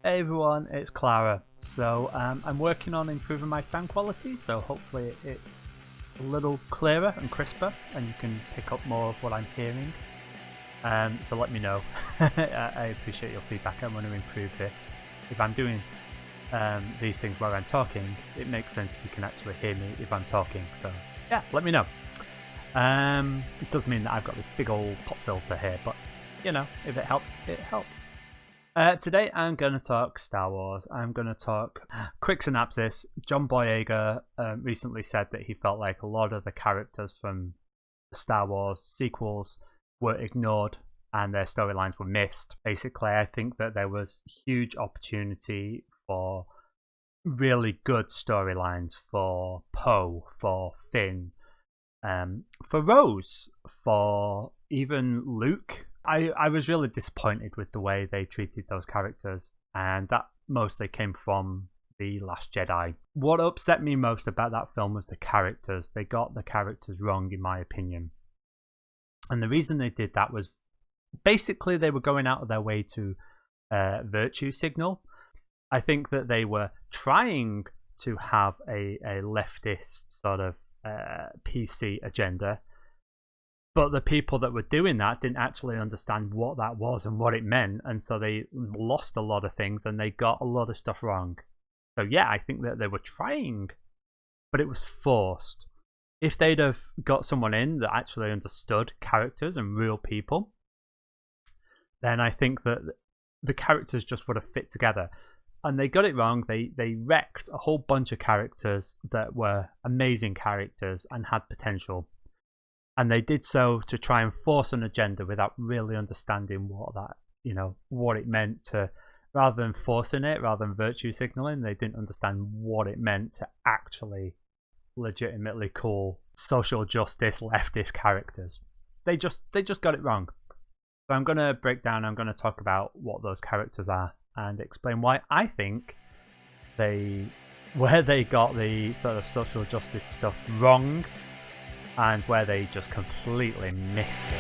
Hey everyone, it's Clara. So I'm working on improving my sound quality, so hopefully it's a little clearer and crisper and you can pick up more of what I'm hearing. So let me know. I appreciate your feedback. I want to improve this. If I'm doing these things while I'm talking, it makes sense if you can actually hear me if I'm talking. So yeah, let me know. It does mean that I've got this big old pop filter here, but you know, if it helps, it helps. Today I'm going to talk Star Wars. I'm going to talk quick synopsis. John Boyega recently said that he felt like a lot of the characters from the Star Wars sequels were ignored and their storylines were missed. Basically, I think that there was huge opportunity for really good storylines for Poe, for Finn, for Rose, for even Luke. I was really disappointed with the way they treated those characters, and that mostly came from The Last Jedi. What upset me most about that film was the characters. They got the characters wrong, in my opinion. And the reason they did that was basically they were going out of their way to virtue signal. I think that they were trying to have a leftist sort of PC agenda, but the people that were doing that didn't actually understand what that was and what it meant, and so they lost a lot of things and they got a lot of stuff wrong. So yeah, I think that they were trying, but it was forced. If they'd have got someone in that actually understood characters and real people, then I think that the characters just would have fit together. And they got it wrong. They wrecked a whole bunch of characters that were amazing characters and had potential. And they did so to try and force an agenda without really understanding what it meant to, rather than forcing it, rather than virtue signaling, they didn't understand what it meant to actually legitimately cool social justice leftist characters. They just got it wrong. So I'm going to break down, I'm going to talk about what those characters are and explain why I think where they got the sort of social justice stuff wrong and where they just completely missed it.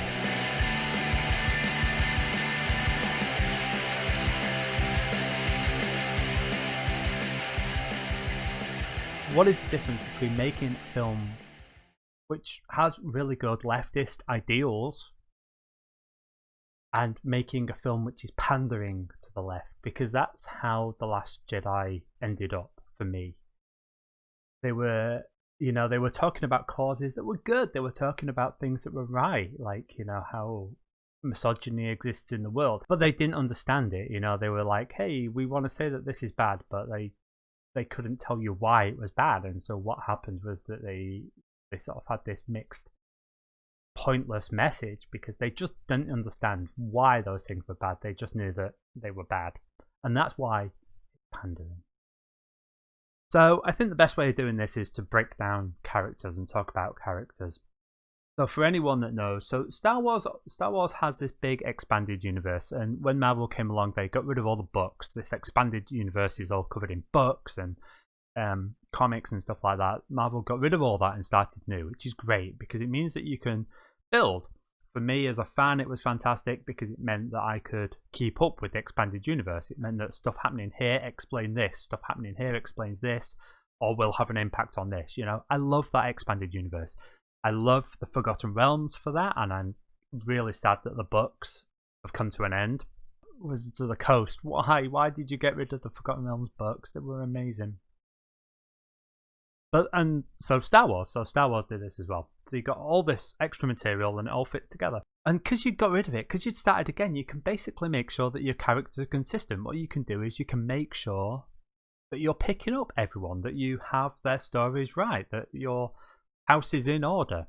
What is the difference between making a film which has really good leftist ideals and making a film which is pandering to the left? Because that's how The Last Jedi ended up for me. They were talking about causes that were good. They were talking about things that were right, like, how misogyny exists in the world. But they didn't understand it. They were like, hey, we want to say that this is bad, but they couldn't tell you why it was bad. And so what happened was that they sort of had this mixed, pointless message because they just didn't understand why those things were bad. They just knew that they were bad. And that's why it's pandering. So I think the best way of doing this is to break down characters and talk about characters. So for anyone that knows, so Star Wars has this big expanded universe, and when Marvel came along, they got rid of all the books. This expanded universe is all covered in books and comics and stuff like that. Marvel got rid of all that and started new, which is great because it means that you can build. For me as a fan, it was fantastic because it meant that I could keep up with the expanded universe. It meant that stuff happening here explains this, stuff happening here explains this, or will have an impact on this. I love that expanded universe. I love the Forgotten Realms for that, and I'm really sad that the books have come to an end. Wizards of the Coast, why? Why did you get rid of the Forgotten Realms books? They were amazing. So Star Wars did this as well. So you got all this extra material and it all fits together. And because you got rid of it, because you'd started again, you can basically make sure that your characters are consistent. What you can do is you can make sure that you're picking up everyone, that you have their stories right, that your house is in order.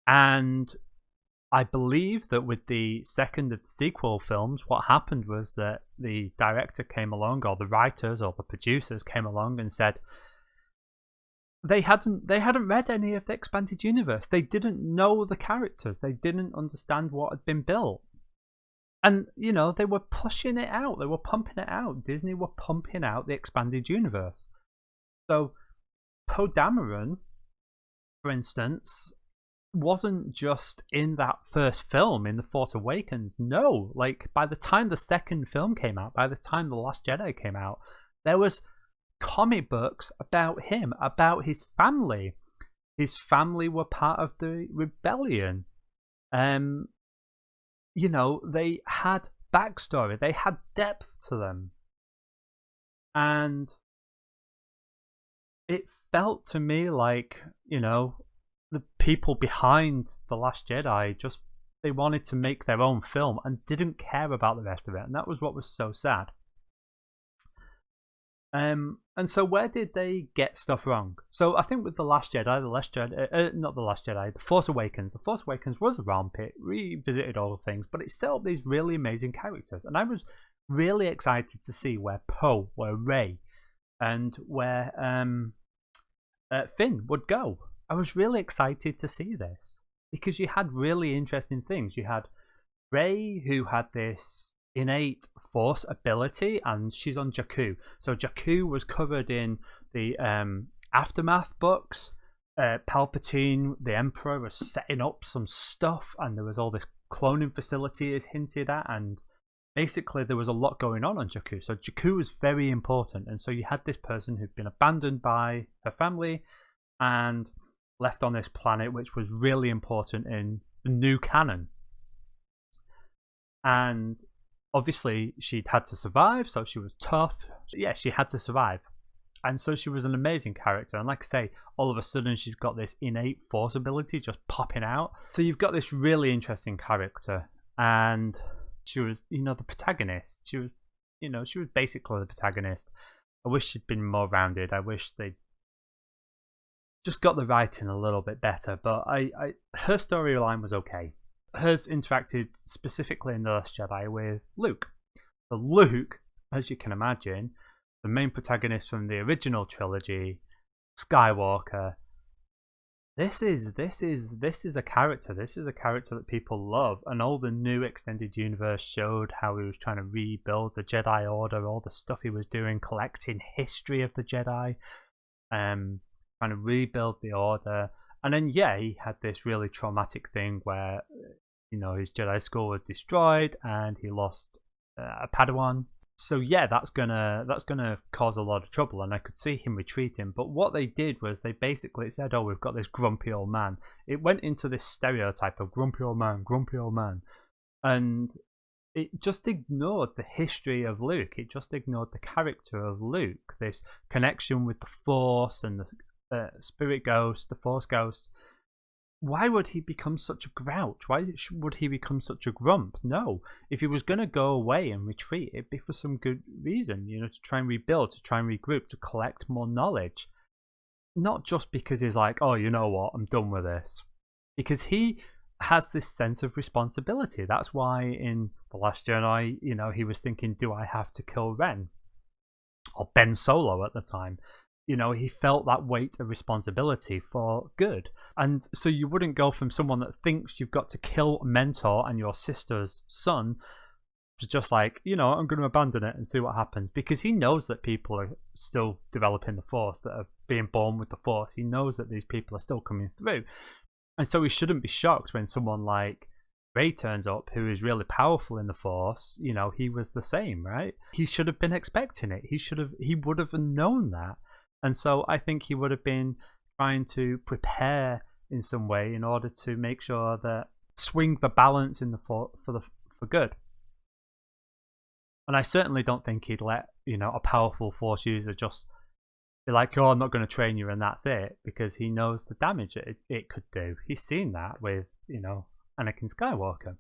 And I believe that with the second of the sequel films, what happened was that the director came along, or the writers or the producers came along and said, they hadn't read any of the expanded universe. They didn't know the characters. They didn't understand what had been built. And, they were pushing it out. They were pumping it out. Disney were pumping out the expanded universe. So Poe Dameron, for instance, wasn't just in that first film in The Force Awakens. No, like by the time the second film came out, by the time The Last Jedi came out, there was comic books about him, about his family. His family were part of the rebellion. You know, they had backstory, they had depth to them. And it felt to me like, you know, the people behind The Last Jedi just they wanted to make their own film and didn't care about the rest of it, and that was what was so sad. And so where did they get stuff wrong? So I think with The Last Jedi, not The Last Jedi, The Force Awakens. The Force Awakens was a romp. It revisited all the things, but it set up these really amazing characters, and I was really excited to see where Poe, where Rey, and where Finn would go. I was really excited to see this because you had really interesting things. You had Rey, who had this innate force ability, and she's on Jakku. So Jakku was covered in the Aftermath books. Palpatine, the Emperor, was setting up some stuff, and there was all this cloning facility is hinted at, and basically there was a lot going on Jakku. So Jakku was very important, and so you had this person who'd been abandoned by her family and left on this planet, which was really important in the new canon. And obviously she'd had to survive, so she was tough. Yeah, she had to survive. And so she was an amazing character. And like I say, all of a sudden she's got this innate force ability just popping out. So you've got this really interesting character. And she was, you know, the protagonist. She was, you know, she was basically the protagonist. I wish she'd been more rounded. I wish they'd just got the writing a little bit better. But her storyline was okay. Hers interacted specifically in The Last Jedi with Luke. So Luke, as you can imagine, the main protagonist from the original trilogy, Skywalker. This is a character. This is a character that people love, and all the new extended universe showed how he was trying to rebuild the Jedi Order, all the stuff he was doing, collecting history of the Jedi, trying to rebuild the Order. And then, yeah, he had this really traumatic thing where, you know, his Jedi school was destroyed and he lost a Padawan. So yeah, that's gonna cause a lot of trouble, and I could see him retreating. But what they did was they basically said, "Oh, we've got this grumpy old man." It went into this stereotype of grumpy old man, and it just ignored the history of Luke. It just ignored the character of Luke, this connection with the Force and the Spirit Ghost, the Force Ghost. Why would he become such a grouch? Why would he become such a grump? No. If he was going to go away and retreat, it'd be for some good reason, you know, to try and rebuild, to try and regroup, to collect more knowledge. Not just because he's like, oh, you know what, I'm done with this. Because he has this sense of responsibility. That's why in The Last Jedi, you know, he was thinking, do I have to kill Ren? Or Ben Solo at the time. You know, he felt that weight of responsibility for good. And so you wouldn't go from someone that thinks you've got to kill a mentor and your sister's son to just like, you know, I'm going to abandon it and see what happens. Because he knows that people are still developing the Force, that are being born with the Force. He knows that these people are still coming through. And so he shouldn't be shocked when someone like Rey turns up, who is really powerful in the Force. You know, he was the same, right? He should have been expecting it. He would have known that. And so I think he would have been trying to prepare in some way in order to make sure that swing the balance in the for good. And I certainly don't think he'd let, you know, a powerful Force user just be like, oh, I'm not going to train you and that's it, because he knows the damage it could do. He's seen that with, you know, Anakin Skywalker.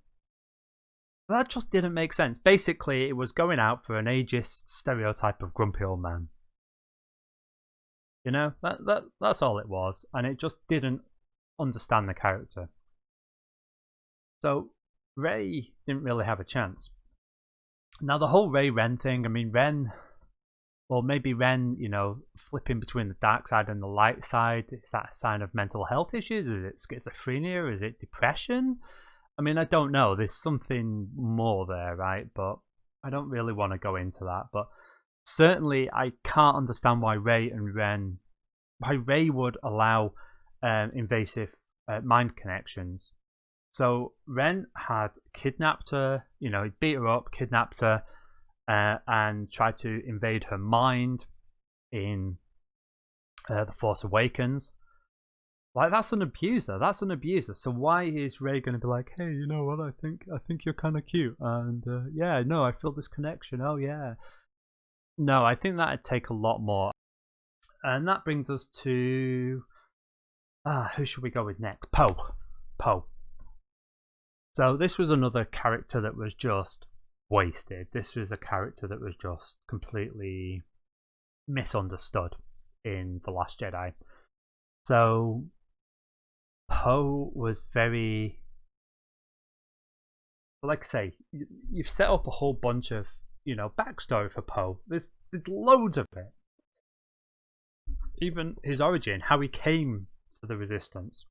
That just didn't make sense. Basically, it was going out for an ageist stereotype of grumpy old man. You know, that's all it was, and it just didn't understand the character. So Rey didn't really have a chance. Now the whole Rey-Ren thing, I mean, Ren, or maybe Ren, you know, flipping between the dark side and the light side, is that a sign of mental health issues? Is it schizophrenia? Is it depression? I mean, I don't know. There's something more there, right? But I don't really want to go into that. But certainly, I can't understand why Rey would allow invasive mind connections. So Ren had kidnapped her, he beat her up, kidnapped her, and tried to invade her mind in The Force Awakens. Like, that's an abuser. That's an abuser. So why is Rey going to be like, hey, you know what? I think you're kind of cute, and yeah, no, I feel this connection. Oh yeah. No, I think that'd take a lot more. And that brings us to who should we go with next? Poe. So this was another character that was just wasted. This was a character that was just completely misunderstood in The Last Jedi. So Poe was very, like I say, you've set up a whole bunch of backstory for Poe. There's loads of it. Even his origin, how he came to the Resistance,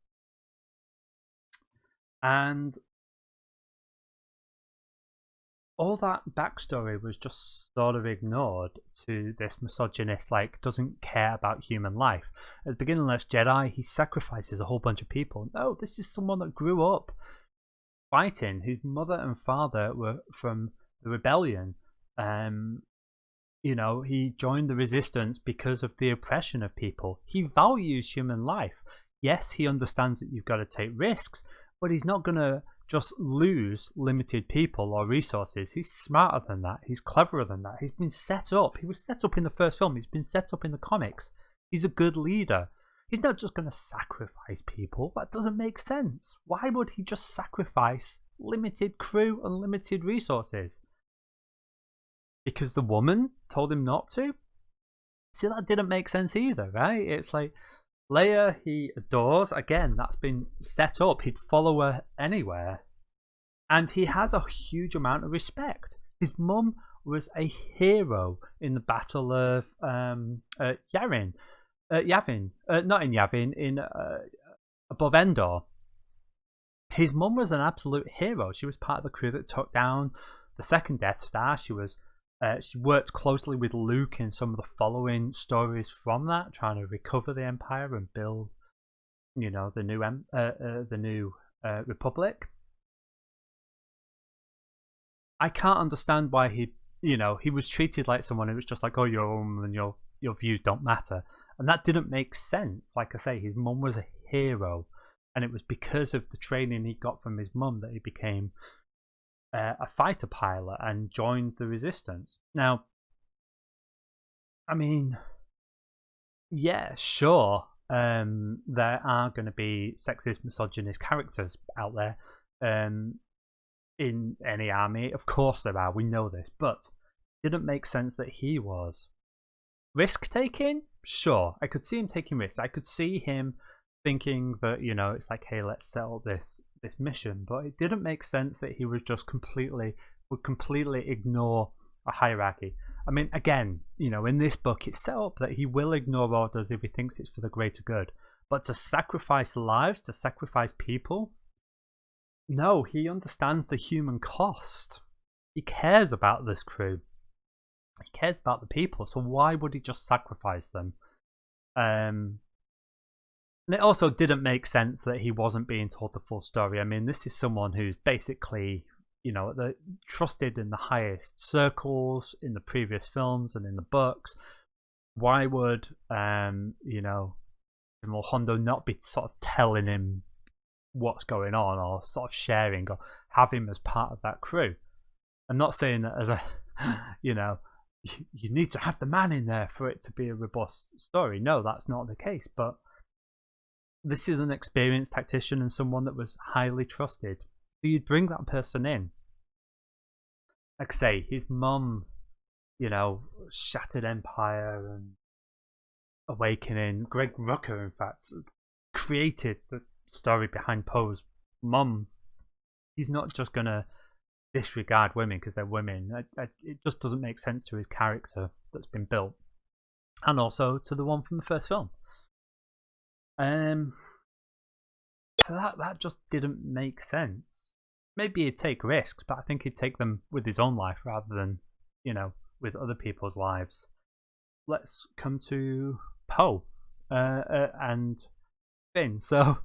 and all that backstory was just sort of ignored to this misogynist, like, doesn't care about human life. At the beginning of Last Jedi, he sacrifices a whole bunch of people. No, this is someone that grew up fighting, whose mother and father were from the rebellion. He joined the Resistance because of the oppression of people. He values human life. Yes, he understands that you've got to take risks, but he's not going to just lose limited people or resources. He's smarter than that. He's cleverer than that. He's been set up. He was set up in the first film. He's been set up in the comics. He's a good leader. He's not just going to sacrifice people. That doesn't make sense. Why would he just sacrifice limited crew and limited resources? Because the woman told him not to? See, that didn't make sense either, right? It's like, Leia he adores. Again, that's been set up. He'd follow her anywhere. And he has a huge amount of respect. His mum was a hero in the Battle of Yavin. Not in Yavin, in above Endor. His mum was an absolute hero. She was part of the crew that took down the second Death Star. She worked closely with Luke in some of the following stories from that, trying to recover the Empire and build, the new Republic. I can't understand why he was treated like someone who was just like, oh, you're a woman and your views don't matter, and that didn't make sense. Like I say, his mum was a hero, and it was because of the training he got from his mum that he became a fighter pilot and joined the Resistance. Now, I mean, yeah, sure, there are going to be sexist, misogynist characters out there in any army. Of course there are, we know this, but it didn't make sense that he was. Risk-taking? Sure, I could see him taking risks. I could see him thinking that, it's like, hey, let's settle this mission, but it didn't make sense that he was just completely ignore a hierarchy. I mean, again, in this book it's set up that he will ignore orders if he thinks it's for the greater good, but to sacrifice lives, to sacrifice people, no, he understands the human cost. He cares about this crew, he cares about the people, so why would he just sacrifice them? And it also didn't make sense that he wasn't being told the full story. I mean, this is someone who's basically, trusted in the highest circles in the previous films and in the books. Why would, General Hondo not be sort of telling him what's going on, or sort of sharing, or have him as part of that crew? I'm not saying that as a, you need to have the man in there for it to be a robust story. No, that's not the case, but this is an experienced tactician and someone that was highly trusted. So you'd bring that person in. Like I say, his mum, Shattered Empire and Awakening. Greg Rucka, in fact, created the story behind Poe's mum. He's not just going to disregard women because they're women. It just doesn't make sense to his character that's been built. And also to the one from the first film. So that just didn't make sense. Maybe he'd take risks, but I think he'd take them with his own life rather than, with other people's lives. Let's come to Poe. And Finn. So,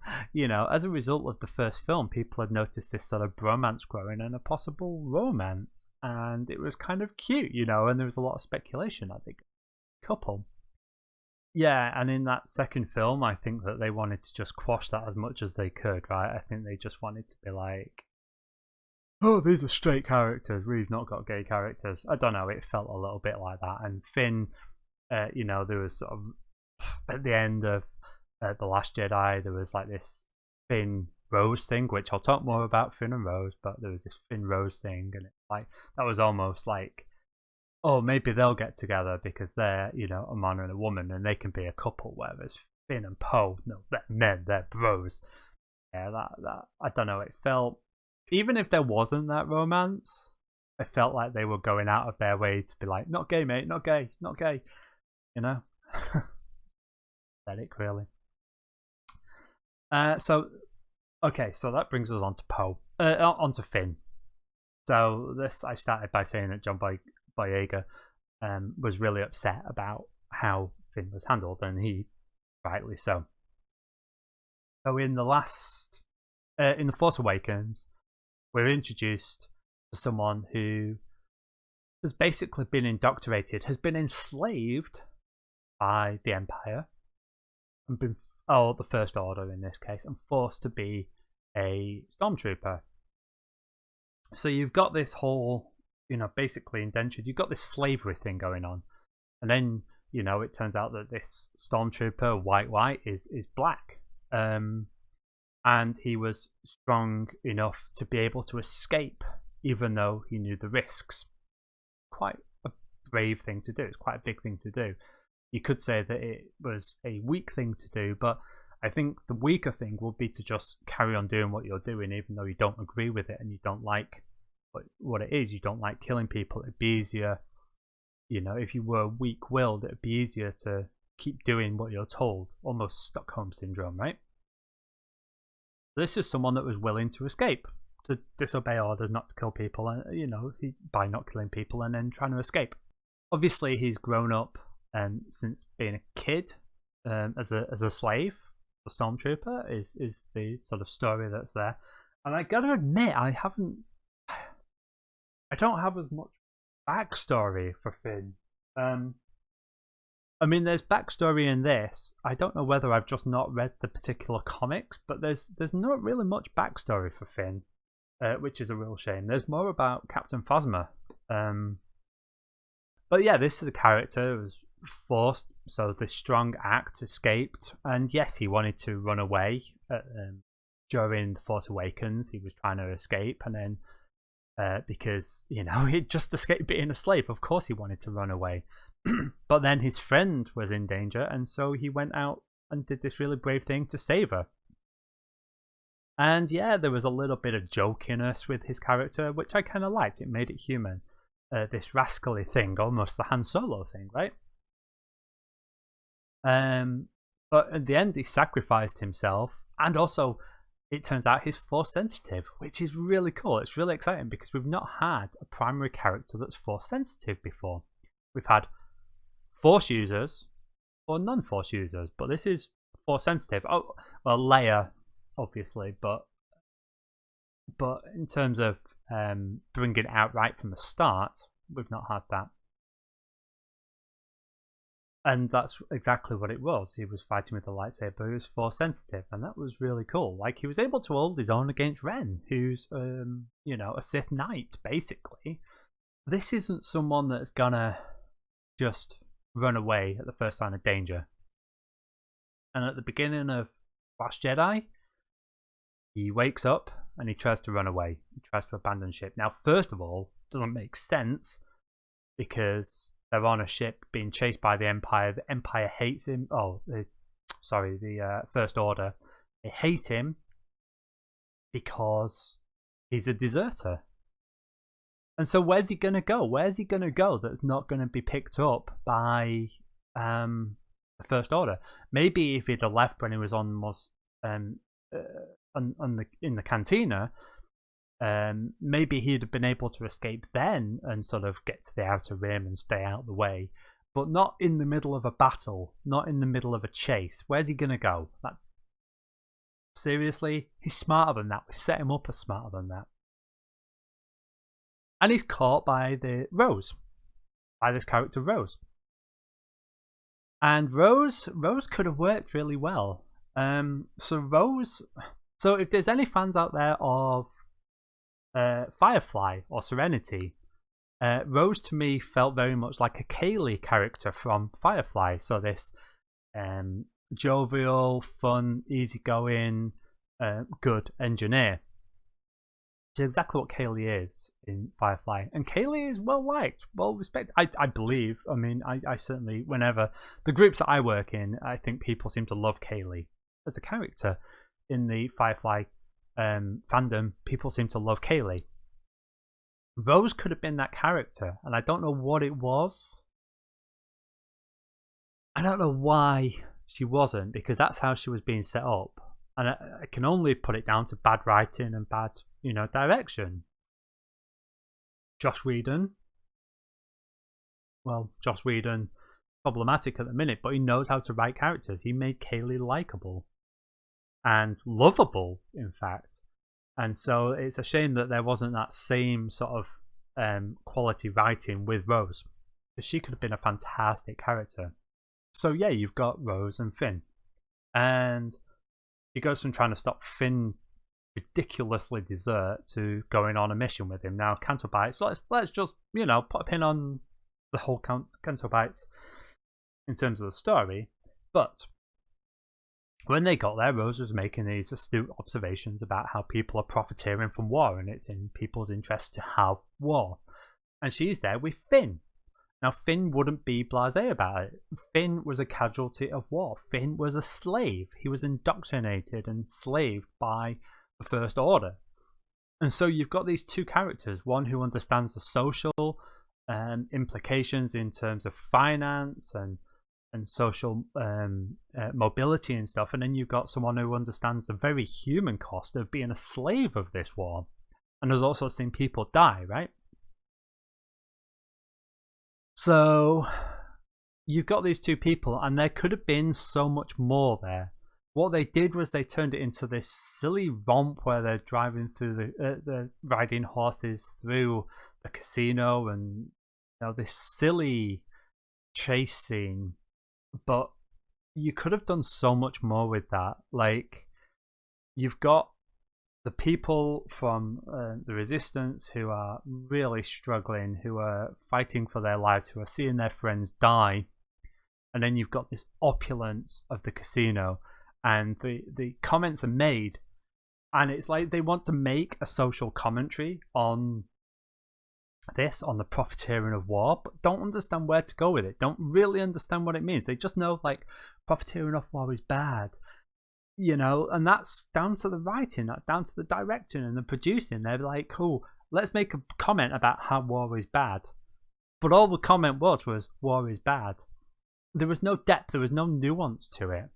as a result of the first film, people had noticed this sort of bromance growing and a possible romance. And it was kind of cute, and there was a lot of speculation, I think. Couple. Yeah, and in that second film, I think that they wanted to just quash that as much as they could, right? I think they just wanted to be like, oh, these are straight characters. We've not got gay characters. I don't know. It felt a little bit like that. And Finn, there was sort of at the end of The Last Jedi, there was like this Finn Rose thing, which I'll talk more about Finn and Rose, but there was this Finn Rose thing, and it's like that was almost like, oh, maybe they'll get together because they're, a man and a woman, and they can be a couple. Whereas Finn and Poe, no, they're men, they're bros. Yeah, that I don't know. It felt, even if there wasn't that romance, I felt like they were going out of their way to be like, not gay, mate, not gay, not gay. Pathetic, really. So that brings us on to onto Finn. So this, I started by saying that John Boyega was really upset about how Finn was handled, and he rightly so. So in the Force Awakens, we're introduced to someone who has basically been indoctrinated, has been enslaved by the Empire, and the First Order in this case, and forced to be a stormtrooper. So you've got this whole, basically indentured, you've got this slavery thing going on. And then, it turns out that this stormtrooper, White, is black. And he was strong enough to be able to escape, even though he knew the risks. Quite a brave thing to do. It's quite a big thing to do. You could say that it was a weak thing to do, but I think the weaker thing would be to just carry on doing what you're doing, even though you don't agree with it and you don't like what it is. You don't like killing people. It'd be easier, if you were weak-willed, it'd be easier to keep doing what you're told. Almost Stockholm Syndrome, right? This is someone that was willing to escape, to disobey orders, not to kill people, and by not killing people and then trying to escape. Obviously, he's grown up since being a kid as a slave. The stormtrooper is the sort of story that's there, and I gotta admit, I don't have as much backstory for Finn. I mean, there's backstory in this. I don't know whether I've just not read the particular comics, but there's not really much backstory for Finn, which is a real shame. There's more about Captain Phasma. But yeah, this is a character who was forced, so this strong act escaped, and yes, he wanted to run away during The Force Awakens. He was trying to escape, and then because he'd just escaped being a slave, of course he wanted to run away. But then his friend was in danger, and so he went out and did this really brave thing to save her. And yeah, there was a little bit of jokiness with his character, which I kind of liked. It made it human. This rascally thing, almost the Han Solo thing, right? But at the end, he sacrificed himself, and also it turns out he's Force sensitive, which is really cool. It's really exciting because we've not had a primary character that's Force sensitive before. We've had Force users or non-Force users, but this is Force sensitive. Oh, well, Leia, obviously, but in terms of bringing it out right from the start, we've not had that. And that's exactly what it was. He was fighting with a lightsaber. He was Force sensitive, and that was really cool. Like, he was able to hold his own against Ren, who's a Sith Knight, basically. This isn't someone that's gonna just run away at the first sign of danger. And at the beginning of Last Jedi, he wakes up and he tries to run away. He tries to abandon ship. Now, first of all, it doesn't make sense because they're on a ship being chased by the Empire. The Empire hates him. The First Order. They hate him because he's a deserter. And so where's he going to go? Where's he going to go that's not going to be picked up by the First Order? Maybe if he'd have left when he was in the cantina, maybe he'd have been able to escape then and sort of get to the Outer Rim and stay out of the way. But not in the middle of a battle, not in the middle of a chase. Where's he going to go? seriously, he's smarter than that. We set him up as smarter than that. And he's caught by this character Rose. And Rose could have worked really well. So if there's any fans out there of Firefly or Serenity, Rose to me felt very much like a Kaylee character from Firefly. So this jovial, fun, easygoing, good engineer. Which is exactly what Kaylee is in Firefly. And Kaylee is well liked, well respected. I believe. I mean, I certainly, whenever the groups that I work in, I think people seem to love Kaylee as a character. In the Firefly fandom, people seem to love Kaylee. Rose could have been that character, and I don't know what it was. I don't know why she wasn't, because that's how she was being set up. And I can only put it down to bad writing and bad, direction. Joss Whedon, problematic at the minute, but he knows how to write characters. He made Kaylee likable and lovable, in fact. And so it's a shame that there wasn't that same sort of quality writing with Rose, because she could have been a fantastic character. So yeah, you've got Rose and Finn, and she goes from trying to stop Finn ridiculously desert to going on a mission with him. Now, Canto Bites, let's just put a pin on the whole Canto Bites in terms of the story. But when they got there, Rose was making these astute observations about how people are profiteering from war, and it's in people's interest to have war. And she's there with Finn. Now, Finn wouldn't be blasé about it. Finn was a casualty of war. Finn was a slave. He was indoctrinated and enslaved by the First Order. And so you've got these two characters, one who understands the social implications in terms of finance and social mobility and stuff, and then you've got someone who understands the very human cost of being a slave of this war, and has also seen people die, right? So you've got these two people, and there could have been so much more there. What they did was they turned it into this silly romp where they're driving through they're riding horses through the casino, and this silly chase scene. But you could have done so much more with that. Like, you've got the people from the Resistance who are really struggling, who are fighting for their lives, who are seeing their friends die. And then you've got this opulence of the casino. And the comments are made. And it's like they want to make a social commentary on the profiteering of war, but don't understand where to go with it. Don't really understand what it means. They just know, like, profiteering of war is bad, and that's down to the writing, that's down to the directing and the producing. They're like, cool, let's make a comment about how war is bad. But all the comment was war is bad. There was no depth, there was no nuance to it.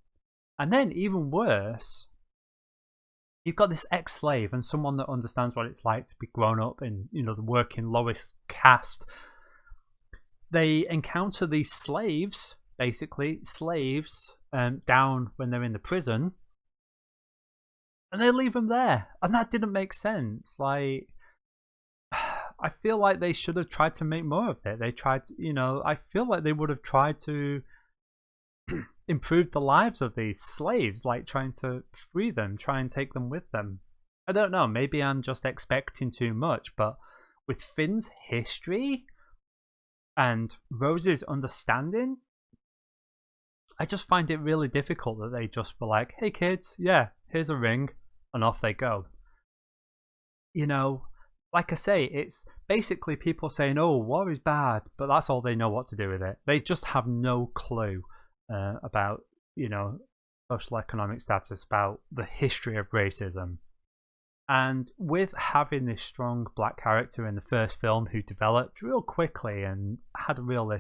And then, even worse, you've got this ex-slave and someone that understands what it's like to be grown up in, the working lowest caste. They encounter these slaves, basically slaves, down when they're in the prison, and they leave them there, and that didn't make sense. Like, I feel like they should have tried to make more of it. They tried to, I feel like they would have tried to improve the lives of these slaves, like trying to free them, try and take them with them. I don't know, maybe I'm just expecting too much, but with Finn's history and Rose's understanding, I just find it really difficult that they just were like, hey kids, yeah, here's a ring, and off they go. Like I say, it's basically people saying, oh, war is bad, but that's all they know what to do with it. They just have no clue about, social economic status, about the history of racism. And with having this strong black character in the first film who developed real quickly and had a real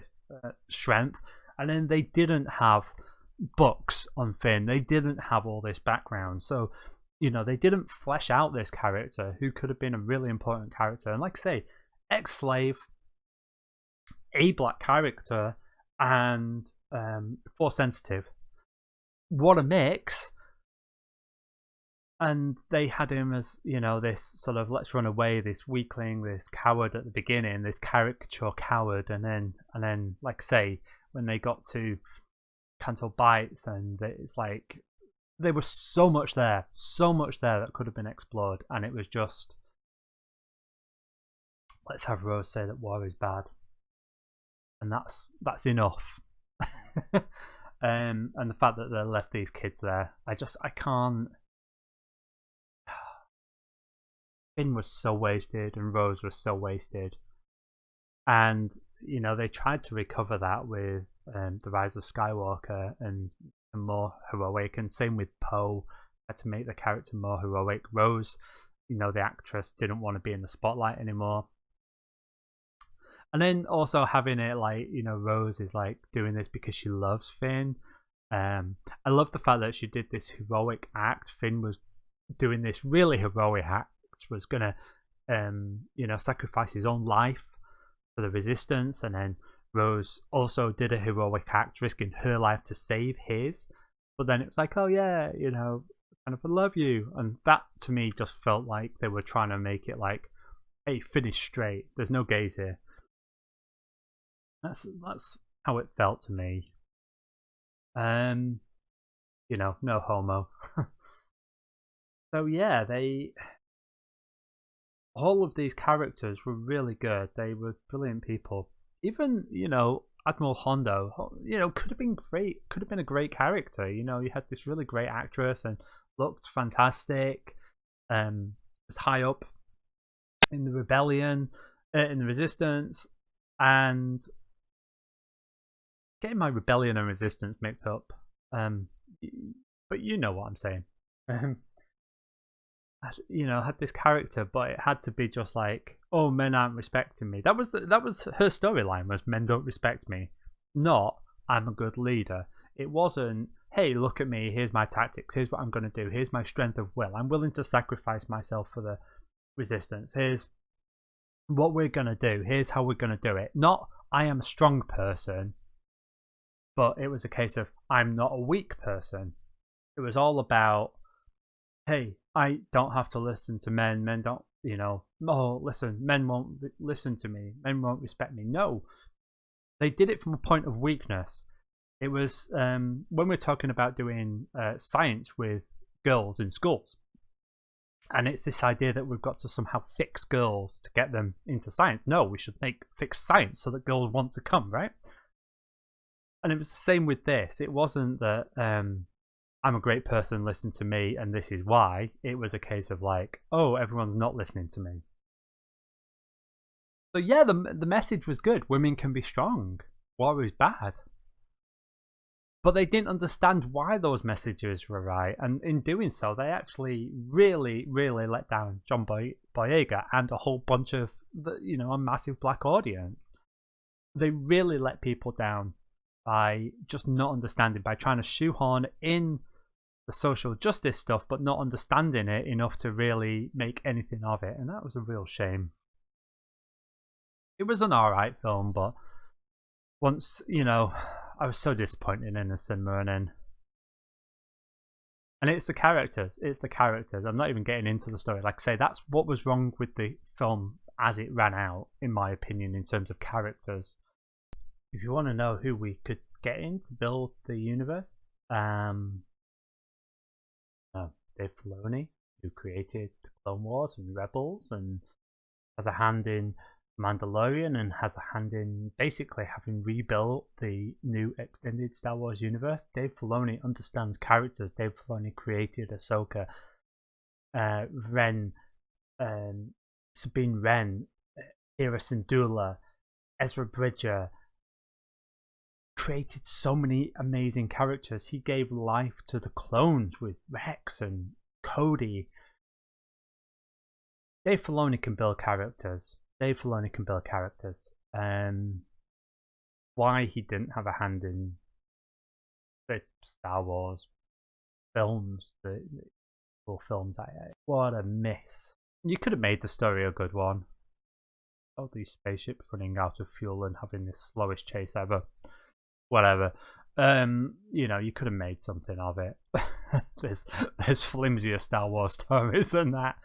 strength, and then they didn't have books on Finn, they didn't have all this background, so they didn't flesh out this character who could have been a really important character. And like I say, ex-slave, a black character, and force sensitive. What a mix. and they had him as, you know, this sort of let's run away, this weakling, this coward at the beginning, this caricature coward, and then like say when they got to Canto Bites, and it's like there was so much there that could have been explored, and it was just let's have Rose say that war is bad, and that's enough. And the fact that they left these kids there, I can't. Finn was so wasted and Rose was so wasted, and you know they tried to recover that with the Rise of Skywalker and more heroic, and same with Poe, had to make the character more heroic. Rose, you know, the actress didn't want to be in the spotlight anymore, and then also having it like, you know, Rose is like doing this because she loves Finn. I love the fact that she did this heroic act. Finn was doing this really heroic act, was gonna you know, sacrifice his own life for the Resistance, and then Rose also did a heroic act, risking her life to save his. But then it was like, oh yeah, you know, kind of I love you, and that to me just felt like they were trying to make it like, hey, finish straight. There's no gays here. That's how it felt to me. You know, no homo. So yeah, all of these characters were really good. They were brilliant people. Even, you know, Admiral Hondo, you know, could have been great. Could have been a great character. You know, you had this really great actress and looked fantastic. Was high up in the rebellion, in the Resistance, and getting my rebellion and Resistance mixed up. But you know what I'm saying. You know, had this character, but it had to be just like, oh, men aren't respecting me. That was her storyline, was men don't respect me, not I'm a good leader. It wasn't, hey, look at me, here's my tactics, here's what I'm going to do, here's my strength of will, I'm willing to sacrifice myself for the Resistance, here's what we're going to do, here's how we're going to do it. Not I am a strong person, but it was a case of I'm not a weak person. It was all about, hey, I don't have to listen to men. Men don't, you know, oh, listen, men won't listen to me. Men won't respect me. No. They did it from a point of weakness. It was when we're talking about doing science with girls in schools. And it's this idea that we've got to somehow fix girls to get them into science. No, we should fix science so that girls want to come, right? And it was the same with this. It wasn't that I'm a great person, listen to me, and this is why. It was a case of like, oh, everyone's not listening to me. So yeah, the message was good. Women can be strong. War is bad. But they didn't understand why those messages were right, and in doing so, they actually really, really let down John Boyega and a whole bunch of, you know, a massive black audience. They really let people down by just not understanding, by trying to shoehorn in the social justice stuff, but not understanding it enough to really make anything of it, and that was a real shame. It was an alright film, but once, you know, I was so disappointed in the cinema, and it's the characters. I'm not even getting into the story. Like I say, that's what was wrong with the film as it ran out, in my opinion, in terms of characters. If you want to know who we could get in to build the universe, Dave Filoni, who created Clone Wars and Rebels, and has a hand in Mandalorian, and has a hand in basically having rebuilt the new extended Star Wars universe. Dave Filoni understands characters. Dave Filoni created Ahsoka, Ren, Sabine Wren, Hera Syndulla, Ezra Bridger. Created so many amazing characters. He gave life to the clones with Rex and Cody. Dave Filoni can build characters. Why he didn't have a hand in the Star Wars films, the films, what a miss. You could have made the story a good one. All these spaceships running out of fuel and having the slowest chase ever. Whatever. You know, you could have made something of it. there's flimsier Star Wars stories than that.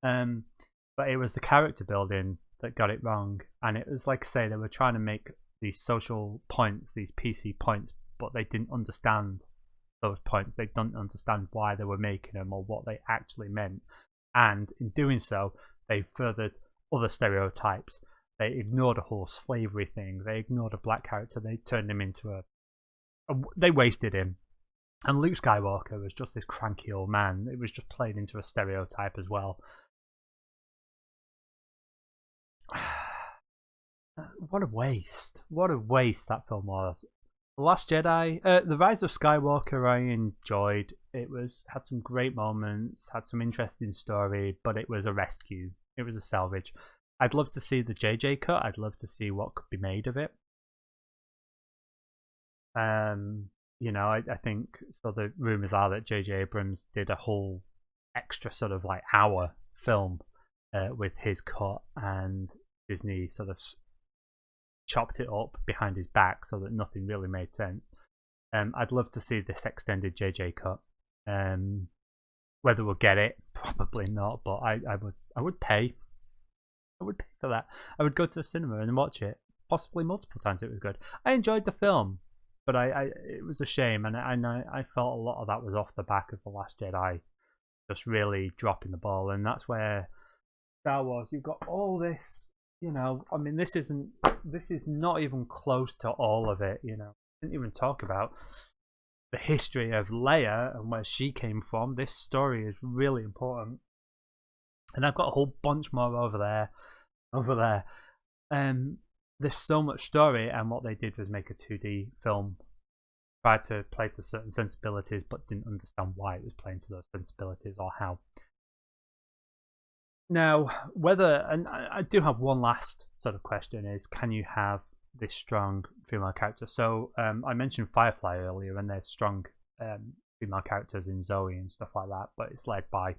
But it was the character building that got it wrong, and it was like I say, they were trying to make these social points, these PC points, but they didn't understand those points. They didn't understand why they were making them or what they actually meant, and in doing so, they furthered other stereotypes. They ignored a whole slavery thing. They ignored a black character. They turned him into they wasted him. And Luke Skywalker was just this cranky old man. It was just played into a stereotype as well. What a waste. What a waste that film was. The Last Jedi, The Rise of Skywalker I enjoyed. It had some great moments, had some interesting story, but it was a rescue. It was a salvage. I'd love to see the JJ cut. I'd love to see what could be made of it. You know, I think so. The rumors are that J.J. Abrams did a whole extra sort of like hour film with his cut, and Disney sort of chopped it up behind his back so that nothing really made sense. I'd love to see this extended JJ cut. Whether we'll get it, probably not, but I would pay. I would pay for that. I would go to the cinema and watch it, possibly multiple times. It was good. I enjoyed the film, but it was a shame, and I felt a lot of that was off the back of The Last Jedi just really dropping the ball, and that's where Star Wars, you've got all this, you know, I mean, this is not even close to all of it, you know. I didn't even talk about the history of Leia and where she came from. This story is really important, and I've got a whole bunch more over there. There's so much story, and what they did was make a 2D film, tried to play to certain sensibilities, but didn't understand why it was playing to those sensibilities or how. Now, and I do have one last sort of question, is can you have this strong female character? So I mentioned Firefly earlier, and there's strong female characters in Zoe and stuff like that, but it's led by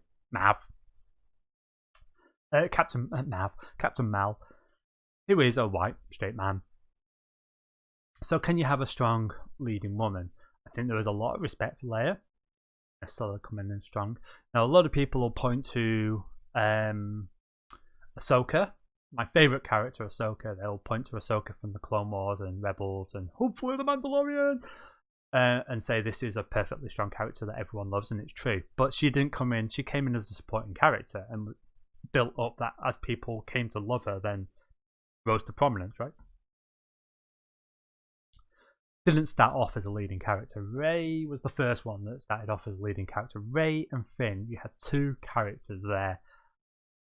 Captain Mal, who is a white straight man. So can you have a strong leading woman? I think there was a lot of respect for Leia. I saw her come in and strong. Now a lot of people will point to Ahsoka, my favourite character, Ahsoka. They'll point to Ahsoka from the Clone Wars and Rebels and hopefully the Mandalorian, and say this is a perfectly strong character that everyone loves, and it's true. But she didn't come in. She came in as a supporting character and built up that as people came to love her, then rose to prominence, right? Didn't start off as a leading character. Rey was the first one that started off as a leading character. Rey and Finn, you had two characters there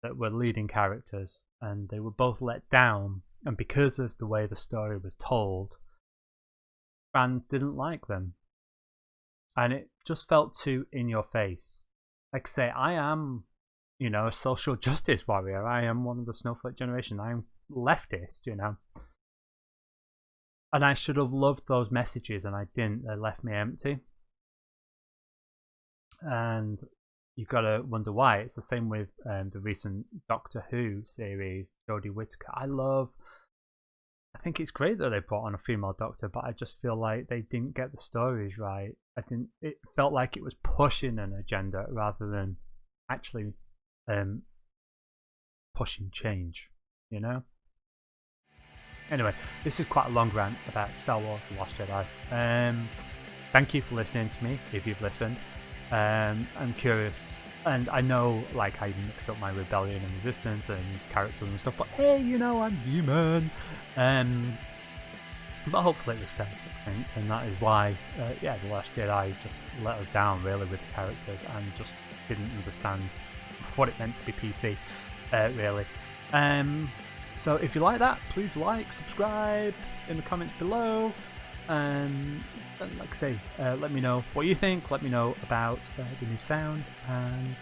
that were leading characters, and they were both let down, and because of the way the story was told, fans didn't like them, and it just felt too in your face. Like I say, I am, you know, a social justice warrior. I am one of the snowflake generation. I am leftist, you know, and I should have loved those messages, and I didn't. They left me empty, and you've got to wonder why. It's the same with the recent Doctor Who series, Jodie Whittaker. I think it's great that they brought on a female Doctor, but I just feel like they didn't get the stories right. It felt like it was pushing an agenda rather than actually pushing change, you know? Anyway, this is quite a long rant about Star Wars The Last Jedi. Thank you for listening to me, if you've listened. I'm curious, and I know like I mixed up my rebellion and resistance and characters and stuff, but hey, you know, I'm human. But hopefully it was fairly succinct, and that is why The Last Jedi just let us down really with the characters, and just didn't understand what it meant to be PC, really. So if you like that, please like, subscribe in the comments below, and like I say, let me know what you think. Let me know about the new sound, and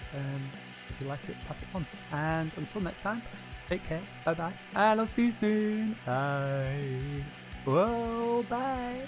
if you like it, pass it on. And until next time, take care, bye bye, and I'll see you soon. Bye. Whoa, bye.